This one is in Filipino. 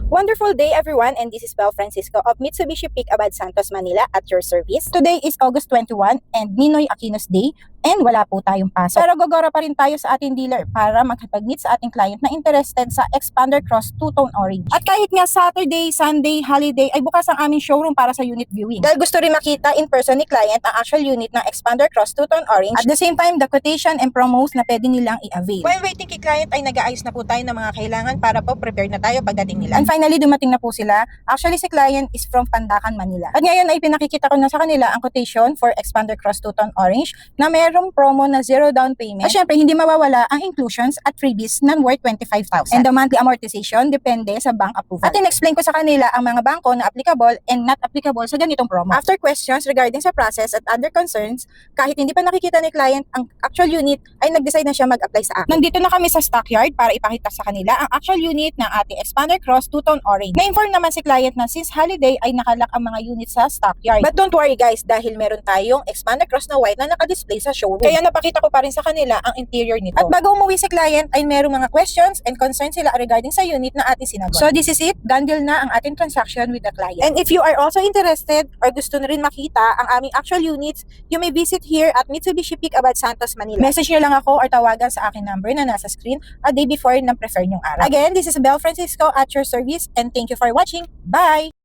Wonderful day everyone, and this is Bel Francisco of Mitsubishi Pick Abad Santos Manila at your service. Today is August 21 and Ninoy Aquino's Day and wala po tayong pasok. Pero gagora pa rin tayo sa ating dealer para makipag-meet sa ating client na interested sa Expander Cross Two-Tone Orange. At kahit nga Saturday, Sunday, holiday ay bukas ang aming showroom para sa unit viewing. Dahil gusto rin makita in person ni client ang actual unit ng Expander Cross Two-Tone Orange. At the same time, the quotation and promos na pwede nilang i-avail. While waiting kay client ay nag-aayos na po tayo ng mga kailangan para po prepare na tayo pagdating nila. And finally, dumating na po sila. Actually, si client is from Pandacan, Manila. At ngayon ay pinakikita ko na sa kanila ang quotation for Expander Cross Two-Tone Orange na merong promo na 0 down payment. At syempre, hindi mawawala ang inclusions at freebies na worth 25,000. And the monthly amortization depende sa bank approval. At in-explain ko sa kanila ang mga bangko na applicable and not applicable sa ganitong promo. After questions regarding sa process at other concerns, kahit hindi pa nakikita ni client ang actual unit, ay nag-decide na siya mag-apply sa akin. Nandito na kami sa stockyard para ipakita sa kanila ang actual unit ng ating Expander Cross Two-Tone Orange. Na-inform naman si client na since holiday ay nakalak ang mga unit sa stockyard. But don't worry guys, dahil meron tayong Expander Cross na white na naka-display sa showroom. Kaya napakita ko pa rin sa kanila ang interior nito. At bago umuwi si client ay merong mga questions and concerns sila regarding sa unit na ating sinagot. So this is it, done deal na ang ating transaction with the client. And if you are also interested or gusto na rin makita ang aming actual units, you may visit here at Mitsubishi Pick Abad Santos, Manila. Message nyo lang ako or tawagan sa aking number na nasa screen a day before ng prefer nyong araw. Again, this is Bel Francisco at your service and thank you for watching. Bye!